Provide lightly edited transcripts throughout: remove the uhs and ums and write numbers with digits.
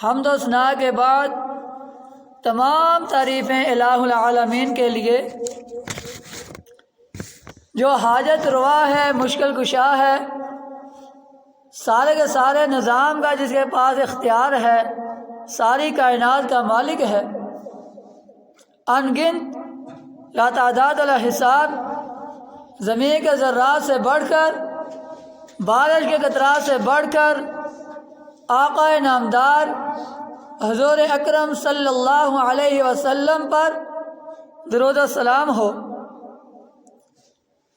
حمد و ثنا کے بعد تمام تعریفیں الہ العالمین کے لیے جو حاجت روا ہے، مشکل کشا ہے، سارے کے سارے نظام کا جس کے پاس اختیار ہے، ساری کائنات کا مالک ہے، ان گنت لا تعداد ولا حساب، زمین کے ذرات سے بڑھ کر، بارش کے قطرات سے بڑھ کر آقا نامدار حضور اکرم صلی اللہ علیہ وسلم پر درود و سلام ہو۔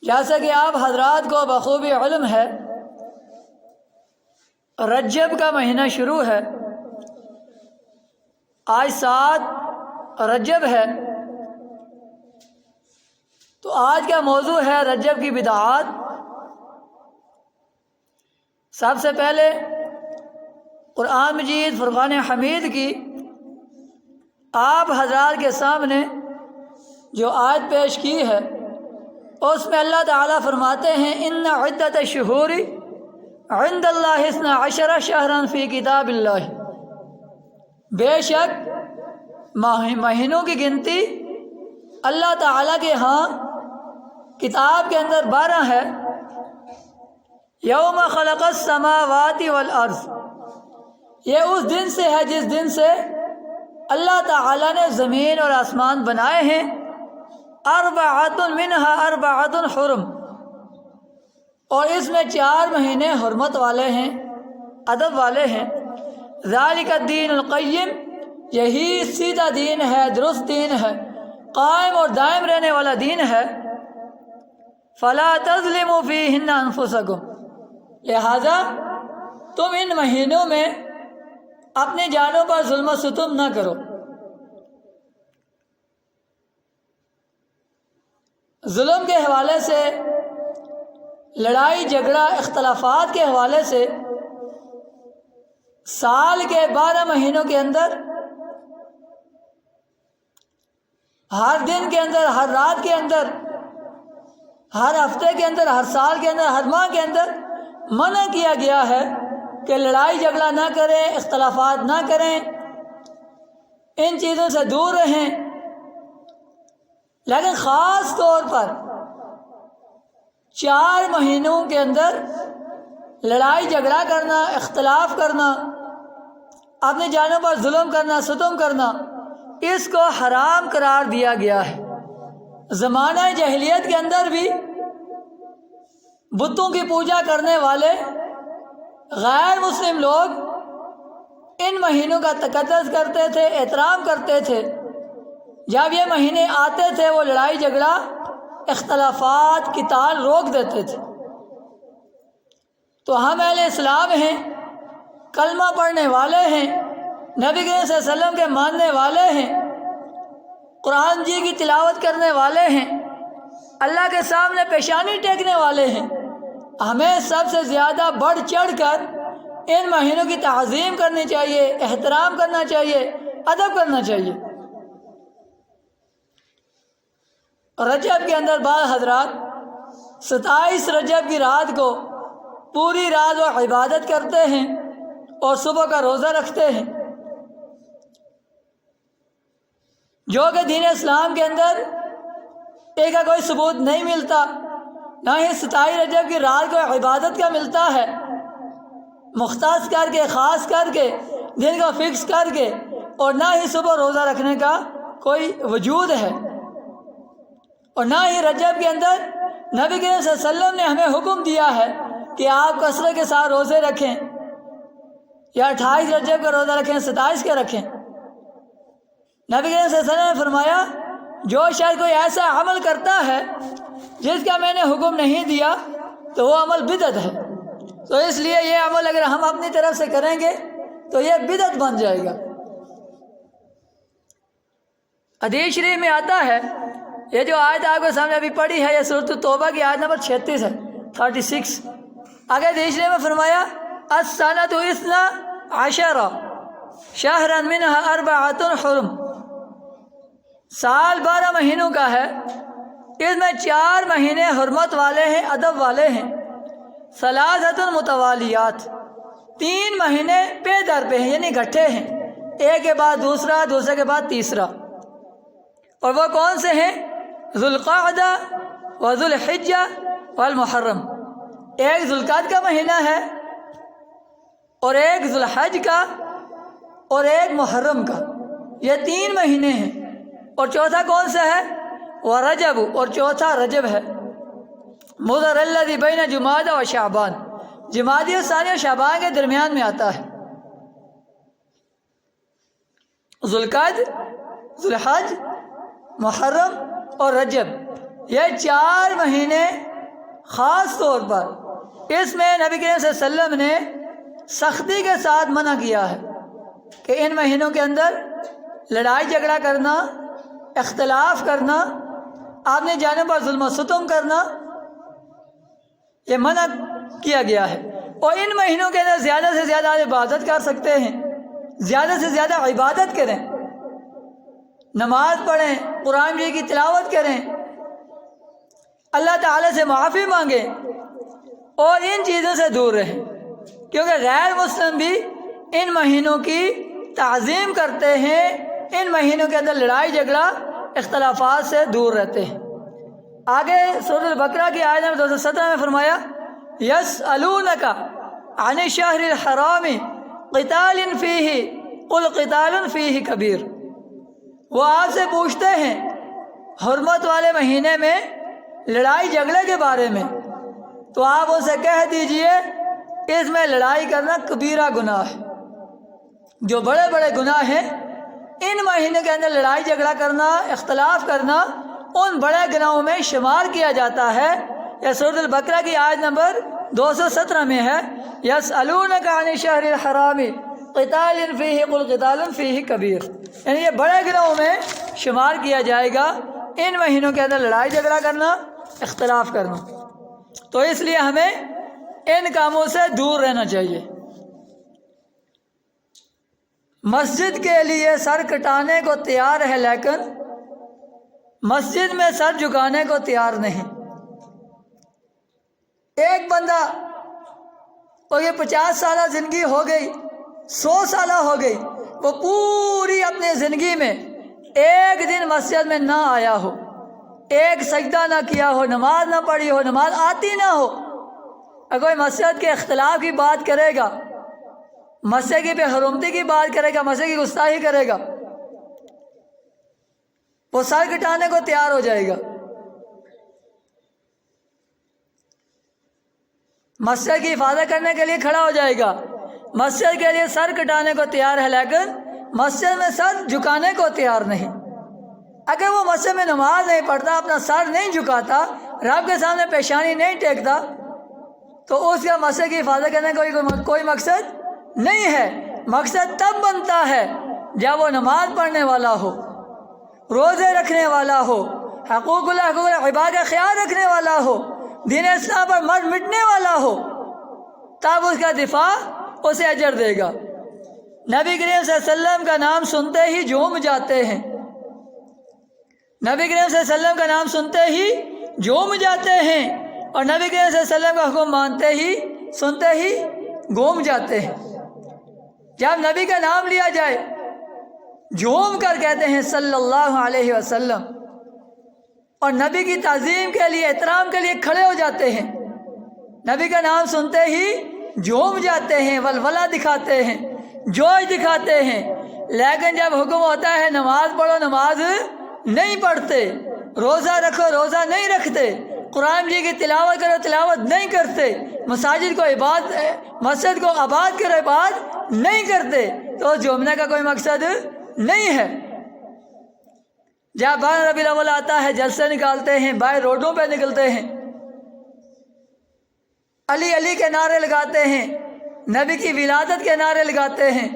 جیسا کہ آپ حضرات کو بخوبی علم ہے، رجب کا مہینہ شروع ہے، آج 7 رجب ہے، تو آج کا موضوع ہے رجب کی بدعات۔ سب سے پہلے قرآن مجید فرقان حمید کی آپ حضرات کے سامنے جو آیت پیش کی ہے، اس میں اللہ تعالیٰ فرماتے ہیں ان عدت الشہور عند اللہ 12 شہرا فی کتاب اللہ، بے شک مہینوں کی گنتی اللہ تعالیٰ کے ہاں کتاب کے اندر 12 ہے۔ یوم خلق السماوات والارض، یہ اس دن سے ہے جس دن سے اللہ تعالیٰ نے زمین اور آسمان بنائے ہیں۔ اربعۃ منها اربعۃ حرم، اور اس میں 4 مہینے حرمت والے ہیں، ادب والے ہیں۔ ذالک الدین القیم، یہی سیدھا دین ہے، درست دین ہے، قائم اور دائم رہنے والا دین ہے۔ فلا تظلموا فیہن انفسکم، لہذا تم ان مہینوں میں اپنی جانوں پر ظلم و ستم نہ کرو۔ ظلم کے حوالے سے، لڑائی جھگڑا اختلافات کے حوالے سے سال کے 12 مہینوں کے اندر، ہر دن کے اندر، ہر رات کے اندر، ہر ہفتے کے اندر، ہر سال کے اندر، ہر ماہ کے اندر منع کیا گیا ہے کہ لڑائی جھگڑا نہ کریں، اختلافات نہ کریں، ان چیزوں سے دور رہیں۔ لیکن خاص طور پر 4 مہینوں کے اندر لڑائی جھگڑا کرنا، اختلاف کرنا، اپنی جانوں پر ظلم کرنا، ستم کرنا، اس کو حرام قرار دیا گیا ہے۔ زمانہ جاہلیت کے اندر بھی بتوں کی پوجا کرنے والے غیر مسلم لوگ ان مہینوں کا تقدس کرتے تھے، احترام کرتے تھے۔ جب یہ مہینے آتے تھے وہ لڑائی جھگڑا، اختلافات، قتال روک دیتے تھے۔ تو ہم اہل اسلام ہیں، کلمہ پڑھنے والے ہیں، نبی کریم صلی اللہ علیہ وسلم کے ماننے والے ہیں، قرآن جی کی تلاوت کرنے والے ہیں، اللہ کے سامنے پیشانی ٹیکنے والے ہیں۔ ہمیں سب سے زیادہ بڑھ چڑھ کر ان مہینوں کی تعظیم کرنی چاہیے، احترام کرنا چاہیے، ادب کرنا چاہیے۔ رجب کے اندر بعض حضرات 27 رجب کی رات کو پوری رات وہ عبادت کرتے ہیں اور صبح کا روزہ رکھتے ہیں، جو کہ دین اسلام کے اندر ایک کا کوئی ثبوت نہیں ملتا، نہ ہی 27 رجب کی رات کو عبادت کا ملتا ہے، مختص کر کے، خاص کر کے، دن کا فکس کر کے، اور نہ ہی صبح روزہ رکھنے کا کوئی وجود ہے۔ اور نہ ہی رجب کے اندر نبی کریم صلی اللہ علیہ وسلم نے ہمیں حکم دیا ہے کہ آپ کثرت کے ساتھ روزے رکھیں، یا 28 رجب کا روزہ رکھیں، 27 کا رکھیں۔ نبی کریم صلی اللہ علیہ وسلم نے فرمایا جو شخص کوئی ایسا عمل کرتا ہے جس کا میں نے حکم نہیں دیا تو وہ عمل بدعت ہے۔ تو اس لیے یہ عمل اگر ہم اپنی طرف سے کریں گے تو یہ بدعت بن جائے گا۔ حدیث شریف میں آتا ہے، یہ جو آیت آپ کے سامنے ابھی پڑھی ہے، یہ سورۃ التوبہ کی آیت نمبر 36 ہے، 36۔ آگے حدیث شریف میں فرمایا السنۃ 12 شہرا منها 4 حرم، سال 12 مہینوں کا ہے، اس میں 4 مہینے حرمت والے ہیں، ادب والے ہیں۔ ثلاثۃ متوالیات، 3 مہینے پے در پہ ہیں، یعنی گھٹے ہیں۔ ایک کے بعد دوسرا، دوسرے کے بعد تیسرا، اور وہ کون سے ہیں؟ ذوالقعدہ و ذوالحجہ والمحرم۔ ایک ذوالقعدہ کا مہینہ ہے، اور ایک ذوالحج کا، اور ایک محرم کا، یہ 3 مہینے ہیں۔ اور چوتھا کون سا ہے؟ ورجب، اور چوتھا رجب ہے۔ مضر الذی بین جمادی و شعبان، جمادی الثانی اور شعبان کے درمیان میں آتا ہے۔ ذوالقعدہ، ذوالحج، محرم اور رجب، یہ 4 مہینے خاص طور پر اس میں نبی کریم صلی اللہ علیہ وسلم نے سختی کے ساتھ منع کیا ہے کہ ان مہینوں کے اندر لڑائی جھگڑا کرنا، اختلاف کرنا، اپنے جانب پر ظلم و ستم کرنا، یہ منع کیا گیا ہے۔ اور ان مہینوں کے اندر زیادہ سے زیادہ عبادت کر سکتے ہیں، زیادہ سے زیادہ عبادت کریں، نماز پڑھیں، قرآن کی تلاوت کریں، اللہ تعالی سے معافی مانگیں، اور ان چیزوں سے دور رہیں، کیونکہ غیر مسلم بھی ان مہینوں کی تعظیم کرتے ہیں، ان مہینوں کے اندر لڑائی جھگڑا اختلافات سے دور رہتے ہیں۔ آگے سورۃ البقرہ کی آیت نمبر 217 میں فرمایا یسألونک عن الشہر الحرام قتال فیہ قل قتال فیہ کبیر، وہ آپ سے پوچھتے ہیں حرمت والے مہینے میں لڑائی جھگڑے کے بارے میں، تو آپ اسے کہہ دیجئے اس میں لڑائی کرنا کبیرہ گناہ ہے۔ جو بڑے بڑے گناہ ہیں ان مہینے کے اندر لڑائی جھگڑا کرنا، اختلاف کرنا ان بڑے گناہوں میں شمار کیا جاتا ہے۔ یہ سورۃ البقرہ کی آیت نمبر 217 میں ہے یسألونک عن الشہر الحرام قتال فیہ قل قتال فیہ کبیر، یعنی یہ بڑے گناہوں میں شمار کیا جائے گا ان مہینوں کے اندر لڑائی جھگڑا کرنا، اختلاف کرنا، تو اس لیے ہمیں ان کاموں سے دور رہنا چاہیے۔ مسجد کے لیے سر کٹانے کو تیار ہے، لیکن مسجد میں سر جھکانے کو تیار نہیں۔ ایک بندہ، اور یہ 50 سالہ زندگی ہو گئی، 100 سالہ ہو گئی، وہ پوری اپنی زندگی میں ایک دن مسجد میں نہ آیا ہو، ایک سجدہ نہ کیا ہو، نماز نہ پڑھی ہو، نماز آتی نہ ہو، اگر کوئی مسجد کے اختلاف کی بات کرے گا، مسجد کی بے حرمتی کی بات کرے گا، مسجد کی گستاخی کرے گا، وہ سر کٹانے کو تیار ہو جائے گا۔ مسجد کی حفاظت کرنے کے لیے کھڑا ہو جائے گا، مسجد کے لیے سر کٹانے کو تیار ہے، لیکن مسجد میں سر جھکانے کو تیار نہیں۔ اگر وہ مسجد میں نماز نہیں پڑھتا، اپنا سر نہیں جھکاتا، رب کے سامنے پیشانی نہیں ٹیکتا، تو اس کا مسجد کی حفاظت کرنے کا کوئی مقصد نہیں ہے۔ مقصد تب بنتا ہے جب وہ نماز پڑھنے والا ہو، روزے رکھنے والا ہو، حقوق اللہ، حقوق العباد کا خیال رکھنے والا ہو، دین اسلام پر مر مٹنے والا ہو، تب اس کا دفاع اسے اجر دے گا۔ نبی کریم صلی اللہ علیہ وسلم کا نام سنتے ہی جھوم جاتے ہیں، نبی کریم صلی اللہ علیہ وسلم کا نام سنتے ہی جھوم جاتے ہیں، اور نبی کریم صلی اللہ علیہ وسلم کا حکم مانتے ہی، سنتے ہی گھوم جاتے ہیں۔ جب نبی کا نام لیا جائے جھوم کر کہتے ہیں صلی اللہ علیہ وسلم، اور نبی کی تعظیم کے لیے، احترام کے لیے کھڑے ہو جاتے ہیں، نبی کا نام سنتے ہی جھوم جاتے ہیں، ولولہ دکھاتے ہیں، جوش دکھاتے ہیں۔ لیکن جب حکم ہوتا ہے نماز پڑھو، نماز نہیں پڑھتے، روزہ رکھو، روزہ نہیں رکھتے، قرآن جی کی تلاوت کرو، تلاوت نہیں کرتے، مساجد کو مسجد کو آباد کرو، عبادت نہیں کرتے، تو جھومنے کا کوئی مقصد نہیں ہے۔ جب 12 ربیع الاول آتا ہے جلسے نکالتے ہیں، باہر روڈوں پہ نکلتے ہیں، علی علی کے نعرے لگاتے ہیں، نبی کی ولادت کے نعرے لگاتے ہیں،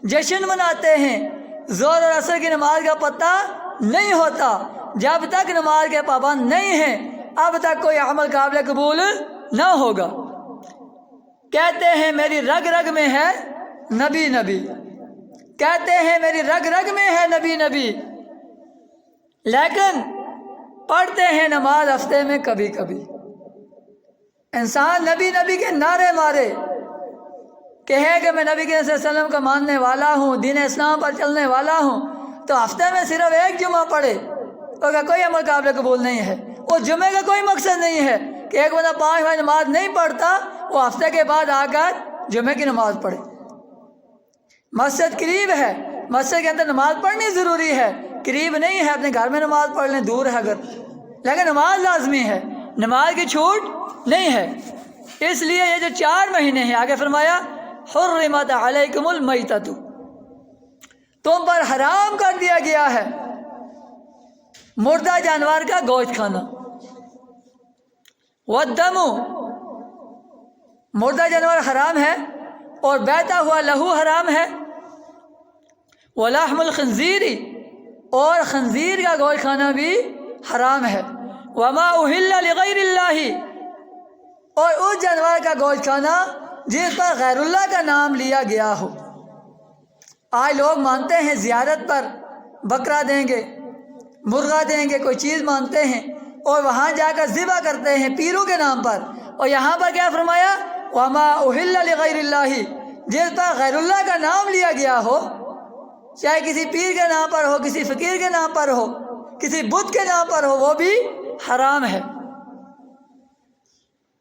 جشن مناتے ہیں، زور اور عصر کی نماز کا پتہ نہیں ہوتا۔ جب تک نماز کے پابند نہیں ہیں، اب تک کوئی عمل قابل قبول نہ ہوگا۔ کہتے ہیں میری رگ رگ میں ہے نبی نبی، کہتے ہیں میری رگ رگ میں ہے نبی نبی، لیکن پڑھتے ہیں نماز ہفتے میں کبھی کبھی۔ انسان نبی نبی کے نعرے مارے کہے کہ میں نبی کریم صلی اللہ علیہ وسلم کا ماننے والا ہوں، دین اسلام پر چلنے والا ہوں، تو ہفتے میں صرف ایک جمعہ پڑھے تو کا کوئی عمل قابل قبول نہیں ہے۔ اس جمعے کا کوئی مقصد نہیں ہے کہ ایک بندہ 5 وقت نماز نہیں پڑھتا وہ ہفتے کے بعد آ کر جمعے کی نماز پڑھے۔ مسجد قریب ہے، مسجد کے اندر نماز پڑھنی ضروری ہے، قریب نہیں ہے اپنے گھر میں نماز پڑھ لیں، دور ہے اگر، لیکن نماز لازمی ہے، نماز کی چھوٹ نہیں ہے۔ اس لیے یہ جو 4 مہینے ہیں، آگے فرمایا حرمت علیکم المیتۃ، تم پر حرام کر دیا گیا ہے مردہ جانور کا گوشت کھانا، والدم، مردہ جانور حرام ہے اور بہتا ہوا لہو حرام ہے، ولحم الخنزیر، اور خنزیر کا گوشت کھانا بھی حرام ہے، وما اہل لغیر اللہ، اور اس جانور کا گوشت کھانا جس پر غیر اللہ کا نام لیا گیا ہو۔ آج لوگ مانتے ہیں زیارت پر بکرا دیں گے، مرغا دیں گے، کوئی چیز مانتے ہیں اور وہاں جا کر ذبح کرتے ہیں پیروں کے نام پر، اور یہاں پر کیا فرمایا وما اہل لغیر اللہ، جس پر غیر اللہ کا نام لیا گیا ہو، چاہے کسی پیر کے نام پر ہو، کسی فقیر کے نام پر ہو، کسی بت کے نام پر ہو، وہ بھی حرام ہے۔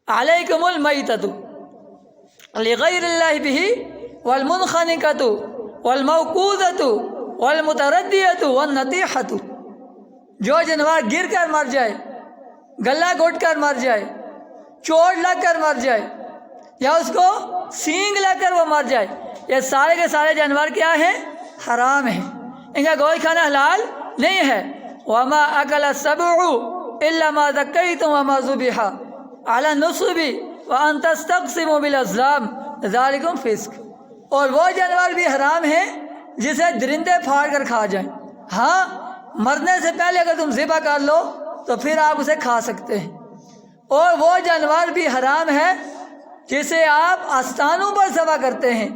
علیکم المیتۃ لغیر اللہ بہ والمنخنقۃ والموقوذۃ والمتردیۃ والنطیحۃ، جو جانور گر کر مر جائے، گلا گھٹ کر مر جائے، چوٹ لگ کر مر جائے، یا اس کو سینگ لگ کر وہ مر جائے، یہ سارے کے سارے جانور کیا ہیں؟ حرام ہیں، ان کا گوشت کھانا حلال نہیں ہے۔ وما اکل السبع الا ما ذکیتم وما ذبح علی النصب وان تستقسموا بالازلام ذالکم فسق، اور وہ جانور بھی حرام ہیں جسے درندے پھاڑ کر کھا جائیں، ہاں مرنے سے پہلے اگر تم ذبح کر لو تو پھر آپ اسے کھا سکتے ہیں، اور وہ جانور بھی حرام ہے جسے آپ آستانوں پر ذبح کرتے ہیں،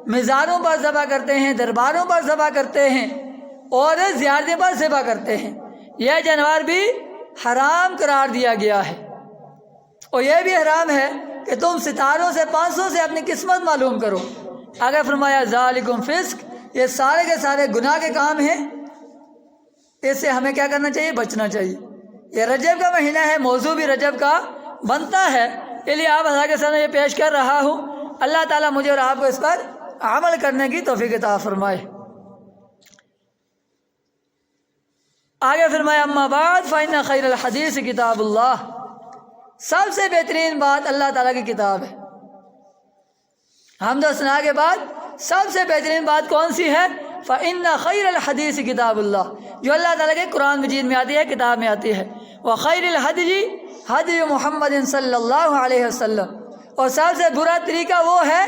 مزاروں پر ذبح کرتے ہیں، درباروں پر ذبح کرتے ہیں اور زیارتیں پر ذبح کرتے ہیں، یہ جانور بھی حرام قرار دیا گیا ہے۔ اور یہ بھی حرام ہے کہ تم ستاروں سے 500 سے اپنی قسمت معلوم کرو، اگر فرمایا ذالکم فسق، یہ سارے کے سارے گناہ کے کام ہیں، اس سے ہمیں کیا کرنا چاہیے؟ بچنا چاہیے۔ یہ رجب کا مہینہ ہے، موضوع بھی رجب کا بنتا ہے، اس لیے آپ حضرات کے سامنے یہ پیش کر رہا ہوں، اللہ تعالیٰ مجھے اور آپ کو اس پر عمل کرنے کی توفیق عطا فرمائے۔ آگے فرمایا اما بعد فإن خیر الحدیث کتاب اللہ، سب سے بہترین بات اللہ تعالیٰ کی کتاب ہے۔ حمد و ثنا کے بعد سب سے بہترین بات کون سی ہے؟ فإن خیر الحدیث کتاب اللہ، جو اللہ تعالیٰ کے قرآن مجید میں آتی ہے، کتاب میں آتی ہے۔ وخیر الہدی ہدی محمد صلی اللہ علیہ وسلم، اور سب سے برا طریقہ وہ ہے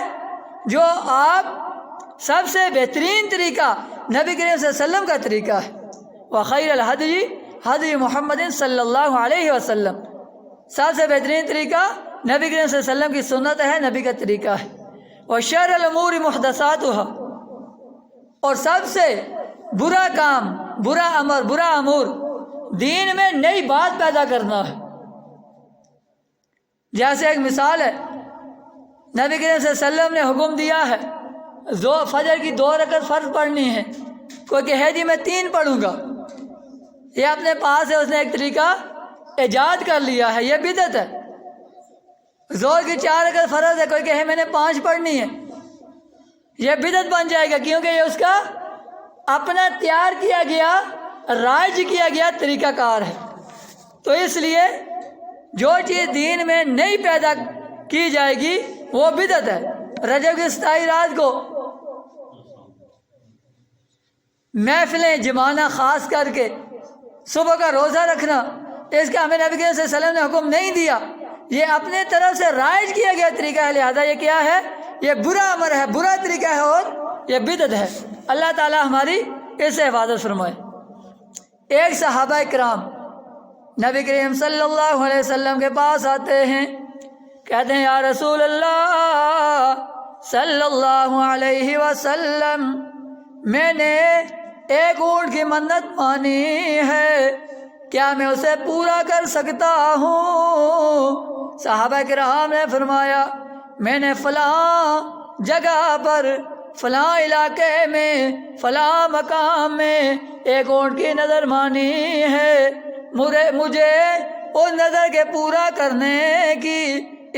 جو آپ، سب سے بہترین طریقہ نبی کریم صلی اللہ علیہ وسلم کا طریقہ ہے۔ وخیر الہدی ہدی محمد صلی اللہ علیہ وسلم، سب سے بہترین طریقہ نبی کریم صلی اللہ علیہ وسلم کی سنت ہے، نبی کا طریقہ ہے۔ وشر الامور محدثاتها، اور سب سے برا کام، برا امور دین میں نئی بات پیدا کرنا ہے۔ جیسے ایک مثال ہے، نبی کریم صلی اللہ علیہ وسلم نے حکم دیا ہے فجر کی 2 رکعت فرض پڑھنی ہے، کوئی کہے جی میں 3 پڑھوں گا، یہ اپنے پاس ہے، اس نے ایک طریقہ ایجاد کر لیا ہے، یہ بدعت ہے۔ زور کی 4 رکعت فرض ہے، کوئی کہے میں نے 5 پڑھنی ہے، یہ بدعت بن جائے گا، کیونکہ یہ اس کا اپنا تیار کیا گیا، رائج کیا گیا طریقہ کار ہے۔ تو اس لیے جو چیز دین میں نئی پیدا کی جائے گی وہ بدعت ہے۔ رجب کی 27 رات کو محفلیں جمانا، خاص کر کے صبح کا روزہ رکھنا، اس کا ہمیں نبی کریم صلی اللہ علیہ وسلم نے حکم نہیں دیا، یہ اپنے طرف سے رائج کیا گیا طریقہ ہے، لہذا یہ کیا ہے؟ یہ برا امر ہے، برا طریقہ ہے اور یہ بدعت ہے۔ اللہ تعالی ہماری اس سے حفاظت فرمائے۔ ایک صحابہ کرام نبی کریم صلی اللہ علیہ وسلم کے پاس آتے ہیں، کہتے ہیں یا رسول اللہ صلی اللہ علیہ وسلم، میں نے ایک اونٹ کی منت مانی ہے، کیا میں اسے پورا کر سکتا ہوں؟ صحابہ کرام نے فرمایا میں نے فلاں جگہ پر فلاں علاقے میں فلاں مقام میں ایک اونٹ کی نظر مانی ہے، مجھے اس نظر کے پورا کرنے کی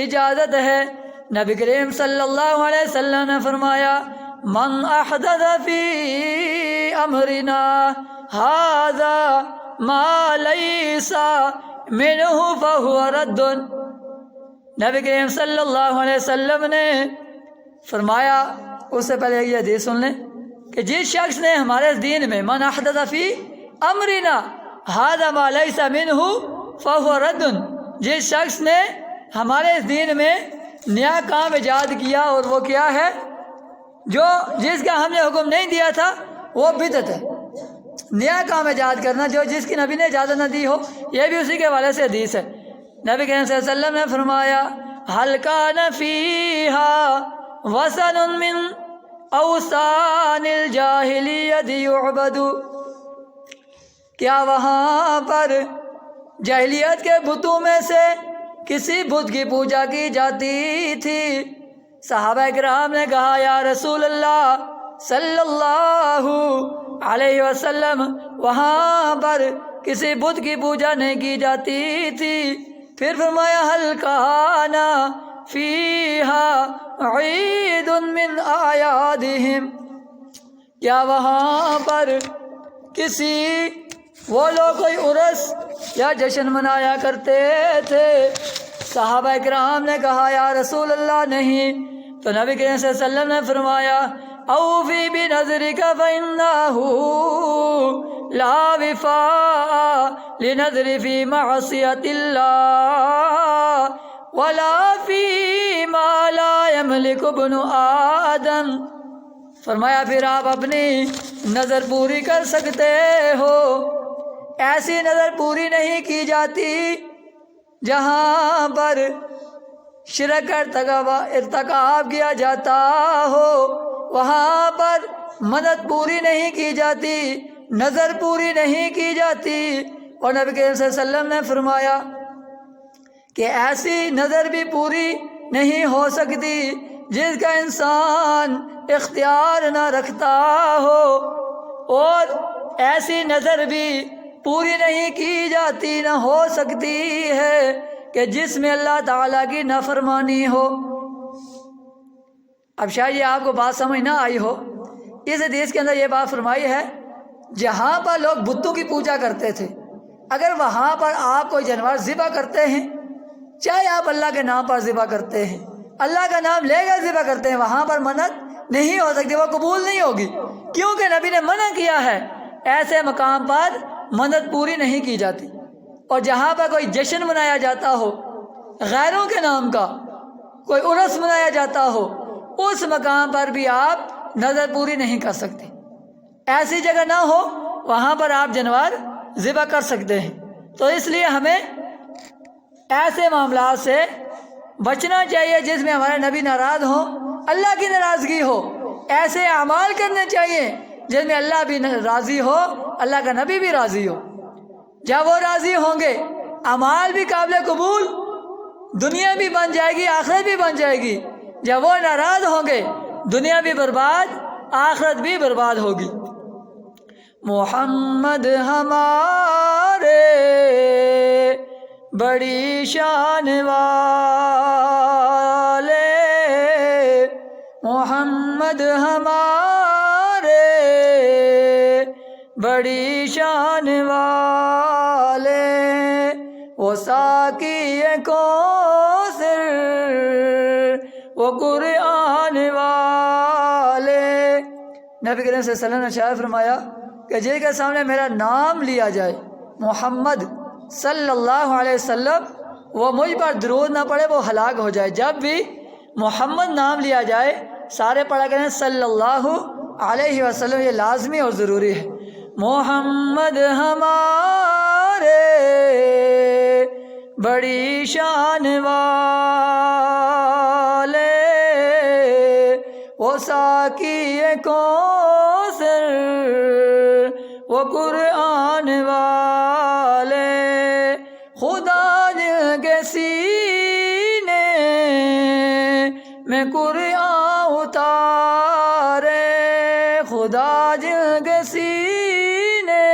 اجازت ہے۔ نبی کریم صلی اللہ علیہ وسلم نے فرمایا من احدث فی امرنا ھذا ما لیس منہ فہو رد۔ نبی کریم صلی اللہ علیہ وسلم نے فرمایا، اس سے پہلے یہ حدیث سن لیں کہ جس شخص نے ہمارے دین میں من احدث فی امرنا ھذا ما لیس منہ فہو رد، جس شخص نے ہمارے دین میں نیا کام ایجاد کیا اور وہ کیا ہے، جس کا ہم نے حکم نہیں دیا تھا وہ بدعت ہے۔ نیا کام ایجاد کرنا جس کی نبی نے اجازت نہ دی ہو، یہ بھی اسی کے حوالے سے حدیث ہے۔ نبی کریم صلی اللہ علیہ وسلم نے فرمایا هل كان فيها وثن من اوثان الجاہلیت یعبد، کیا وہاں پر جاہلیت کے بتوں میں سے کسی بت کی پوجا کی جاتی تھی؟ صحابہ کرام نے کہا یا رسول اللہ صلی اللہ علیہ وسلم، وہاں پر کسی بت کی پوجا نہیں کی جاتی تھی۔ پھر فرمایا هل كان فيها عید من اعیادہم، کیا وہاں پر کسی وہ لوگ کوئی عرس یا جشن منایا کرتے تھے؟ صحابہ کرام نے کہا یا رسول اللہ نہیں۔ تو نبی کریم صلی اللہ علیہ وسلم نے فرمایا اوفی بنذرک فإنہ لا وفاء لنذر فی معصیت اللہ ولا فی ما لا یملک ابن آدم۔ فرمایا پھر آپ اپنی نظر پوری کر سکتے ہو، ایسی نظر پوری نہیں کی جاتی جہاں پر شرک کا ارتکاب کیا جاتا ہو، وہاں پر مدد پوری نہیں کی جاتی، نظر پوری نہیں کی جاتی۔ اور نبی کریم صلی اللہ علیہ وسلم نے فرمایا کہ ایسی نظر بھی پوری نہیں ہو سکتی جس کا انسان اختیار نہ رکھتا ہو، اور ایسی نظر بھی پوری نہیں کی جاتی نہ ہو سکتی ہے کہ جس میں اللہ تعالیٰ کی نافرمانی ہو۔ اب شاید یہ آپ کو بات سمجھ نہ آئی ہو، اس حدیث کے اندر یہ بات فرمائی ہے جہاں پر لوگ بتوں کی پوجا کرتے تھے، اگر وہاں پر آپ کوئی جانور ذبح کرتے ہیں، چاہے آپ اللہ کے نام پر ذبح کرتے ہیں، اللہ کا نام لے کر ذبح کرتے ہیں، وہاں پر منت نہیں ہو سکتی، وہ قبول نہیں ہوگی، کیونکہ نبی نے منع کیا ہے، ایسے مقام پر منت پوری نہیں کی جاتی۔ اور جہاں پر کوئی جشن منایا جاتا ہو غیروں کے نام کا، کوئی عرس منایا جاتا ہو، اس مقام پر بھی آپ نظر پوری نہیں کر سکتے۔ ایسی جگہ نہ ہو وہاں پر آپ جانور ذبح کر سکتے ہیں۔ تو اس لیے ہمیں ایسے معاملات سے بچنا چاہیے جس میں ہمارے نبی ناراض ہوں، اللہ کی ناراضگی ہو۔ ایسے اعمال کرنے چاہیے جس میں اللہ بھی راضی ہو، اللہ کا نبی بھی راضی ہو۔ جب وہ راضی ہوں گے اعمال بھی قابل قبول، دنیا بھی بن جائے گی، آخرت بھی بن جائے گی۔ جب وہ ناراض ہوں گے دنیا بھی برباد، آخرت بھی برباد ہوگی۔ محمد ہمارے بڑی شان والے، محمد ہمارے بڑی شان والے، وہ ساقی کوثر وہ قرآن والے۔ نبی کریم صلی اللہ علیہ وسلم نے شاعر فرمایا کہ جن کے سامنے میرا نام لیا جائے محمد صلی اللہ علیہ وسلم، وہ مجھ پر درود نہ پڑھے وہ ہلاک ہو جائے۔ جب بھی محمد نام لیا جائے سارے پڑھا کریں صلی اللہ علیہ وسلم، یہ لازمی اور ضروری ہے۔ محمد ہمارے بڑی شان والے، وہ ساقی کوثر وہ قرآن والے، خدا دل کے سینے میں قرآن اتارے، خدا جن کے سینے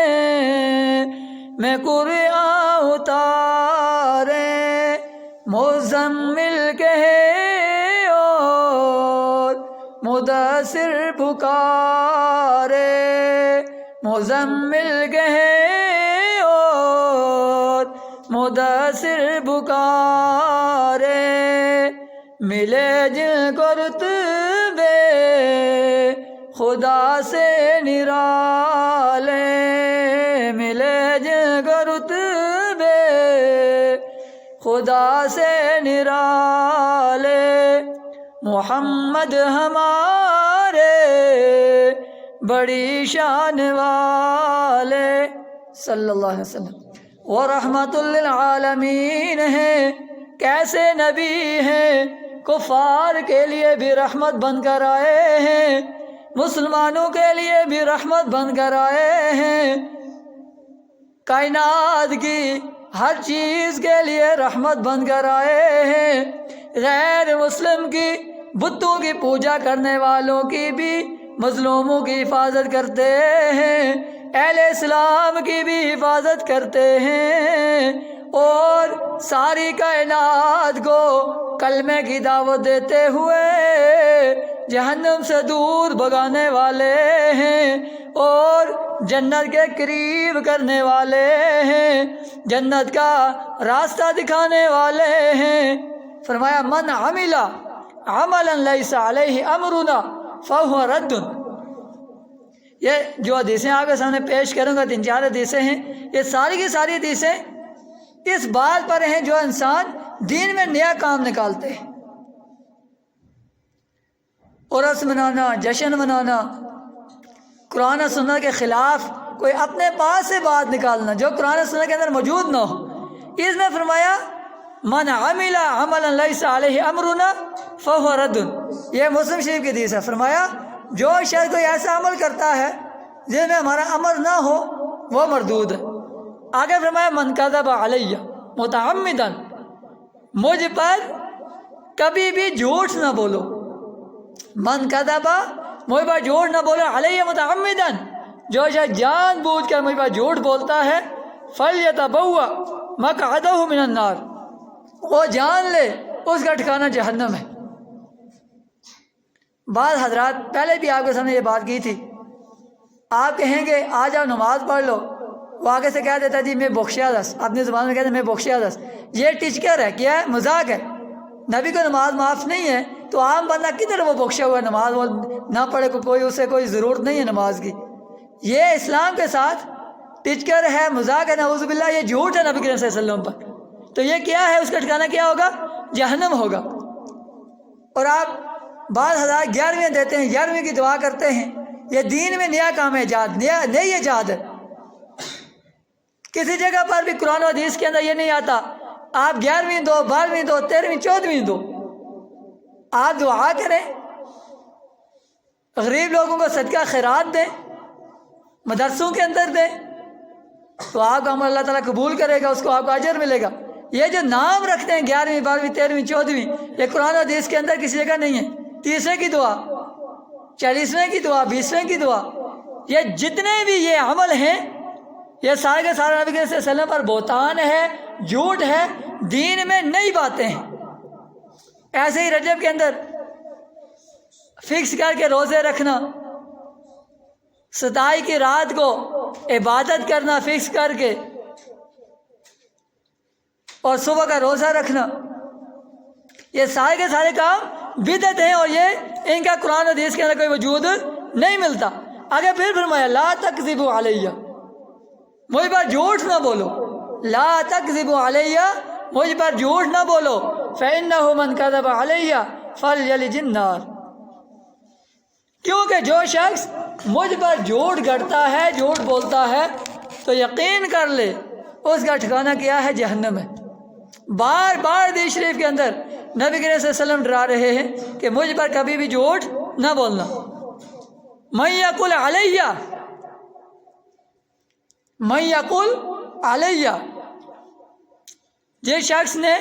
میں قرآن اتارے، مزمل کہے اور مدثر پکارے، مزمل کہے اور مدثر پکارے، ملے جن کو رتبے خدا سے نرالے، ملے جن کو رتبے خدا سے نرالے، محمد ہمارے بڑی شان والے صلی اللہ علیہ وسلم، وہ رحمت للعالمین ہیں، کیسے نبی ہیں، کفار کے لیے بھی رحمت بن کر آئے ہیں، مسلمانوں کے لیے بھی رحمت بن کر آئے ہیں، کائنات کی ہر چیز کے لیے رحمت بن کر آئے ہیں، غیر مسلم کی بتوں کی پوجا کرنے والوں کی بھی، مظلوموں کی حفاظت کرتے ہیں، اہل اسلام کی بھی حفاظت کرتے ہیں، اور ساری کائنات کو کلمے کی دعوت دیتے ہوئے جہنم سے دور بھگانے والے ہیں، اور جنت کے قریب کرنے والے ہیں، جنت کا راستہ دکھانے والے ہیں۔ فرمایا من عمل عملا لیس علیہ امرنا فہو رد۔ یہ جو حدیثیں آپ کے سامنے پیش کروں گا، 3-4 حدیثیں ہیں، یہ ساری کی ساری حدیثیں اس بات پر ہیں جو انسان دین میں نیا کام نکالتے ہیں، عرس منانا، جشن منانا، قرآن و سنت کے خلاف کوئی اپنے پاس سے بات نکالنا جو قرآن و سنت کے اندر موجود نہ ہو۔ اس میں فرمایا من عمل عملا لیس علیہ امرنا فہو رد، یہ مسلم شریف کی حدیث ہے۔ فرمایا جو شخص کوئی ایسا عمل کرتا ہے جس میں ہمارا امر نہ ہو وہ مردود ہے۔ آگے فرمایا من کذب علیہ متعمدا، مجھ پر کبھی بھی جھوٹ نہ بولو، من کذب مجھ پر جھوٹ نہ بولو، علیہ متعمدا، جو شخص جان بوجھ کر مجھ پر جھوٹ بولتا ہے، فلیتبوأ مقعدہ من النار، وہ جان لے اس کا ٹھکانہ جہنم ہے۔ بعض حضرات پہلے بھی آپ کے سامنے یہ بات کی تھی، آپ کہیں گے آ جاؤ نماز پڑھ لو، وہ آگے سے کہہ دیتا جی میں بخشیا دس، اپنی زبان میں کہتے ہیں میں بخشیا دس، یہ ٹچکر ہے، کیا ہے، مذاق ہے، نبی کو نماز معاف نہیں ہے تو عام بندہ کدھر وہ بخشا ہوا ہے، نماز وہ نہ پڑھے کوئی اسے کوئی ضرورت نہیں ہے نماز کی، یہ اسلام کے ساتھ ٹچکر ہے، مذاق ہے، نعوذ باللہ، یہ جھوٹ ہے نبی کریم صلی اللہ علیہ وسلم پر، تو یہ کیا ہے، اس کا ٹھکانہ کیا ہوگا، جہنم ہوگا۔ اور آپ بعض حضرات 11ویں دیتے ہیں، 11ویں کی دعا کرتے ہیں، یہ دین میں نیا کام ہے، ایجاد نئی ایجاد ہے، کسی جگہ پر بھی قرآن و حدیث کے اندر یہ نہیں آتا آپ 11ویں دو، 12ویں دو، 13ویں 14ویں دو، آپ دعا کریں، غریب لوگوں کو صدقہ خیرات دیں، مدرسوں کے اندر دیں، تو آپ کا عمل اللہ تعالیٰ قبول کرے گا، اس کو آپ کو اجر ملے گا۔ یہ جو نام رکھتے ہیں 11ویں 12ویں 13ویں 14ویں، یہ قرآن و حدیث کے اندر کسی جگہ نہیں ہے۔ 30ویں کی دعا، 40ویں کی دعا، 20ویں کی دعا، یہ جتنے بھی یہ عمل ہیں یہ سارے کے سارے نبی صلی اللہ علیہ وسلم پر بہتان ہے، جھوٹ ہے، دین میں نئی باتیں ہیں۔ ایسے ہی رجب کے اندر فکس کر کے روزے رکھنا، 27 کی رات کو عبادت کرنا فکس کر کے، اور صبح کا روزہ رکھنا، یہ سارے کے سارے کام بدعت ہیں، اور یہ ان کا قرآن و حدیث کے اندر کوئی وجود نہیں ملتا۔ آگے پھر فرمایا لا تکذبوا علیہ، مجھ پر جھوٹ نہ بولو، لا تکذبوا علیہ، مجھ پر جھوٹ نہ بولو، فإنہ من کذب علیہ فلیلج النار، کیونکہ جو شخص مجھ پر جھوٹ گھڑتا ہے، جھوٹ بولتا ہے، تو یقین کر لے اس کا ٹھکانہ کیا ہے، جہنم ہے۔ بار بار حدیث شریف کے اندر نبی کریم صلی اللہ علیہ وسلم ڈرا رہے ہیں کہ مجھ پر کبھی بھی جھوٹ نہ بولنا۔ من یقل علیہ، من یقل علیہ، جس شخص نے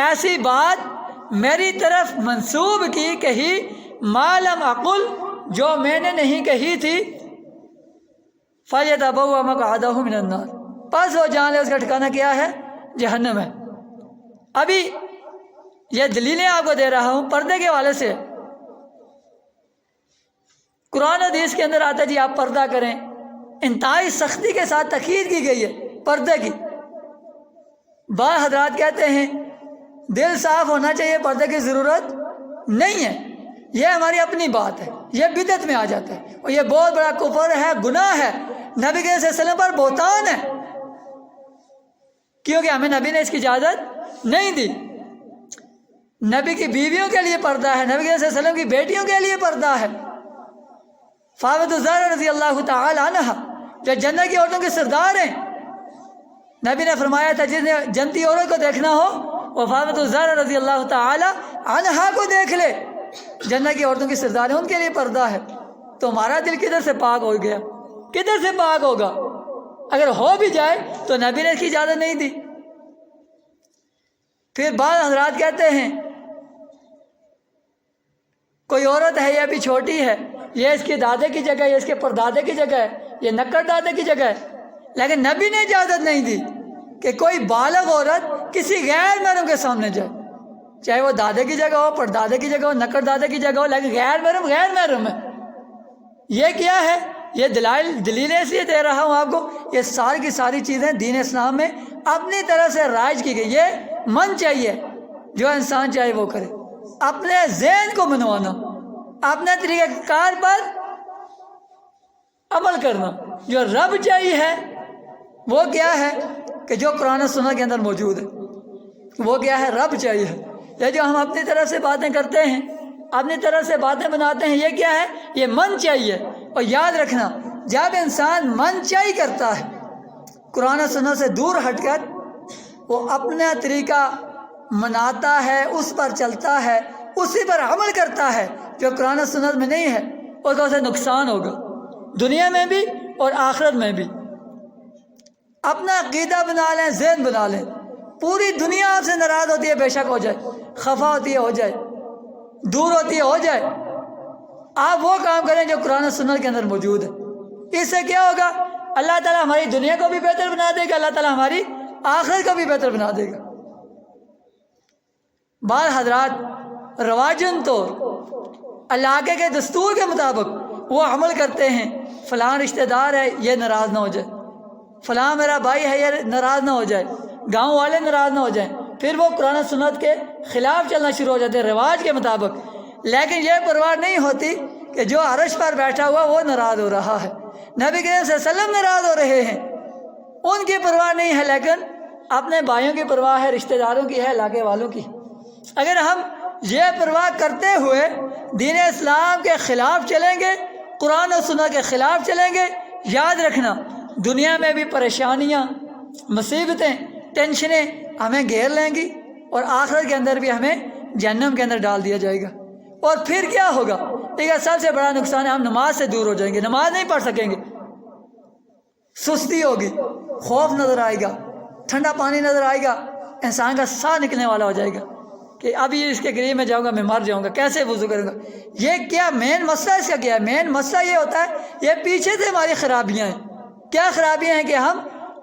ایسی بات میری طرف منسوب کی، کہی، ما لم اقل، جو میں نے نہیں کہی تھی فَلْيَتَبَوَّأْ مَقْعَدَهُ مِنَ النَّارِ، پس وہ جان لے اس کا ٹھکانہ کیا ہے؟ جہنم ہے۔ ابھی یہ دلیلیں آپ کو دے رہا ہوں پردے کے حوالے سے۔ قرآن حدیث کے اندر آتا ہے جی آپ پردہ کریں، انتہائی سختی کے ساتھ تاکید کی گئی ہے پردے کی۔ بعض حضرات کہتے ہیں دل صاف ہونا چاہیے، پردے کی ضرورت نہیں ہے، یہ ہماری اپنی بات ہے، یہ بدعت میں آ جاتا ہے اور یہ بہت بڑا کفر ہے، گناہ ہے، نبی کے صلی اللہ علیہ وسلم پر بہتان ہے، کیونکہ ہمیں نبی نے اس کی اجازت نہیں دی۔ نبی کی بیویوں کے لیے پردہ ہے، نبی کے صلی اللہ علیہ وسلم کی بیٹیوں کے لیے پردہ ہے۔ فاطمہ الزہرا رضی اللہ تعالی عنہ جو جنت کی عورتوں کے سردار ہیں، نبی نے فرمایا تھا جس نے جنتی عورت کو دیکھنا ہو وہ فاطمہ الزہرا رضی اللہ تعالی عنہا کو دیکھ لے، جنت کی عورتوں کی سردار ہیں، ان کے لیے پردہ ہے۔ تو ہمارا دل کدھر سے پاک ہو گیا؟ کدھر سے پاک ہوگا؟ اگر ہو بھی جائے تو نبی نے اس کی اجازت نہیں دی۔ پھر بعض حضرات کہتے ہیں کوئی عورت ہے یہ ابھی چھوٹی ہے، یہ اس کے دادے کی جگہ ہے، یہ اس کے پردادے کی جگہ ہے، یہ نکڑ دادے کی جگہ ہے، لیکن نبی نے اجازت نہیں دی کہ کوئی بالغ عورت کسی غیر محرم کے سامنے جائے، چاہے وہ دادے کی جگہ ہو، پردادے کی جگہ ہو، نکڑ دادے کی جگہ ہو، لیکن غیر محرم ہے۔ یہ کیا ہے؟ یہ دلیلیں اس لیے دے رہا ہوں آپ کو، یہ ساری کی ساری چیزیں دین اسلام میں اپنی طرح سے رائج کی گئی۔ یہ من چاہیے جو انسان چاہے وہ کرے، اپنے ذہن کو منوانا، اپنے طریقہ کار پر عمل کرنا۔ جو رب چاہیے ہے وہ کیا ہے کہ جو قرآن و سنت کے اندر موجود ہے، وہ کیا ہے؟ رب چاہیے ہے۔ یہ جو ہم اپنی طرف سے باتیں کرتے ہیں، اپنی طرف سے باتیں بناتے ہیں، یہ کیا ہے؟ یہ من چاہیے۔ اور یاد رکھنا جب انسان من چاہی کرتا ہے، قرآن و سنت سے دور ہٹ کر وہ اپنا طریقہ مناتا ہے، اس پر چلتا ہے، اسی پر عمل کرتا ہے جو قرآن و سنت میں نہیں ہے، اس کو اسے نقصان ہوگا دنیا میں بھی اور آخرت میں بھی۔ اپنا عقیدہ بنا لیں، ذہن بنا لیں، پوری دنیا آپ سے ناراض ہوتی ہے، بے شک ہو جائے، خفا ہوتی ہے ہو جائے، دور ہوتی ہے ہو جائے، آپ وہ کام کریں جو قرآن و سنت کے اندر موجود ہے۔ اس سے کیا ہوگا؟ اللہ تعالیٰ ہماری دنیا کو بھی بہتر بنا دے گا، اللہ تعالیٰ ہماری آخرت کو بھی بہتر بنا دے گا۔ بعض حضرات رواجن طور علاقے کے دستور کے مطابق وہ عمل کرتے ہیں، فلاں رشتہ دار ہے یہ ناراض نہ ہو جائے، فلاں میرا بھائی ہے یہ ناراض نہ ہو جائے، گاؤں والے ناراض نہ ہو جائیں، پھر وہ قرآن و سنت کے خلاف چلنا شروع ہو جاتے ہیں رواج کے مطابق۔ لیکن یہ پرواہ نہیں ہوتی کہ جو عرش پر بیٹھا ہوا وہ ناراض ہو رہا ہے، نبی کریم صلی اللہ علیہ وسلم ناراض ہو رہے ہیں، ان کی پرواہ نہیں ہے، لیکن اپنے بھائیوں کی پرواہ ہے، رشتہ داروں کی ہے، علاقے والوں کی۔ اگر ہم یہ پرواہ کرتے ہوئے دین اسلام کے خلاف چلیں گے، قرآن و سنت کے خلاف چلیں گے، یاد رکھنا دنیا میں بھی پریشانیاں، مصیبتیں، ٹینشنیں ہمیں گھیر لیں گی اور آخرت کے اندر بھی ہمیں جہنم کے اندر ڈال دیا جائے گا۔ اور پھر کیا ہوگا؟ ٹھیک ہے، سب سے بڑا نقصان ہے ہم نماز سے دور ہو جائیں گے، نماز نہیں پڑھ سکیں گے، سستی ہوگی، خوف نظر آئے گا، ٹھنڈا پانی نظر آئے گا، انسان کا سانس نکلنے والا ہو جائے گا کہ اب یہ اس کے قریب میں جاؤں گا میں مر جاؤں گا، کیسے وضو کروں گا؟ یہ کیا مین مسئلہ اس کا کیا ہے؟ مین مسئلہ یہ ہوتا ہے یہ پیچھے سے ہماری خرابیاں ہیں۔ کیا خرابیاں ہیں؟ کہ ہم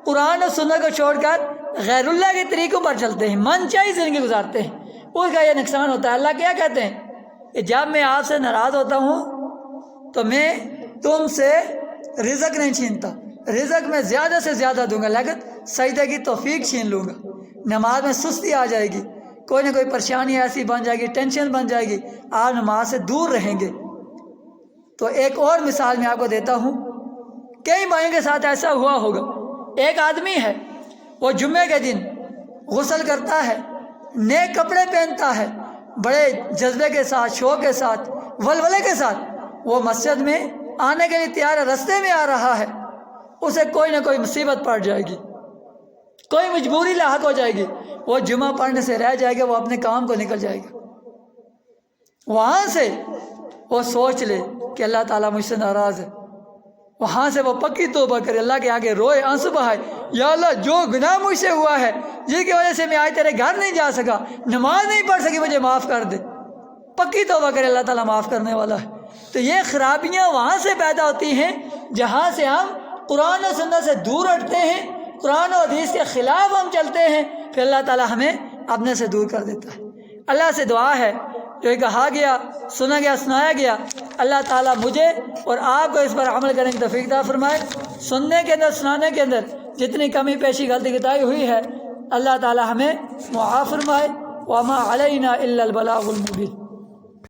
قرآن و سنت کو چھوڑ کر غیر اللہ کے طریقوں پر چلتے ہیں، من چاہی زندگی گزارتے ہیں، اس کا یہ نقصان ہوتا ہے۔ اللہ کیا کہتے ہیں کہ جب میں آپ سے ناراض ہوتا ہوں تو میں تم سے رزق نہیں چھینتا، رزق میں زیادہ سے زیادہ دوں گا، لیکن سجدے کی توفیق چھین لوں گا، نماز میں سستی آ جائے گی، کوئی نہ کوئی پریشانی ایسی بن جائے گی، ٹینشن بن جائے گی، آپ نماز سے دور رہیں گے۔ تو ایک اور مثال میں آپ کو دیتا ہوں، کئی بھائیوں کے ساتھ ایسا ہوا ہوگا، ایک آدمی ہے وہ جمعے کے دن غسل کرتا ہے، نیک کپڑے پہنتا ہے، بڑے جذبے کے ساتھ، شوق کے ساتھ، ولولے کے ساتھ وہ مسجد میں آنے کے لیے تیار ہے، رستے میں آ رہا ہے، اسے کوئی نہ کوئی مصیبت پڑ جائے گی، کوئی مجبوری لاحق ہو جائے گی، وہ جمعہ پڑھنے سے رہ جائے گا، وہ اپنے کام کو نکل جائے گا۔ وہاں سے وہ سوچ لے کہ اللہ تعالیٰ مجھ سے ناراض ہے، وہاں سے وہ پکی توبہ کرے، اللہ کے آگے روئے، آنسو بہائے، یا اللہ جو گناہ مجھ سے ہوا ہے جس کی وجہ سے میں آج تیرے گھر نہیں جا سکا، نماز نہیں پڑھ سکی، مجھے معاف کر دے، پکی توبہ کرے، اللہ تعالیٰ معاف کرنے والا ہے۔ تو یہ خرابیاں وہاں سے پیدا ہوتی ہیں جہاں سے ہم قرآن و سنت سے دور ہٹتے ہیں، قرآن و حدیث کے خلاف ہم چلتے ہیں، پھر اللہ تعالیٰ ہمیں اپنے سے دور کر دیتا ہے۔ اللہ سے دعا ہے جو کہا گیا، سنا گیا، سنایا گیا، اللہ تعالیٰ مجھے اور آپ کو اس پر عمل کرنے کی توفیق عطا فرمائے۔ سننے کے اندر، سنانے کے اندر جتنی کمی پیشی غلطی کوتاہی ہوئی ہے، اللہ تعالیٰ ہمیں معاف فرمائے۔ وما علینا الا البلاغ المبین۔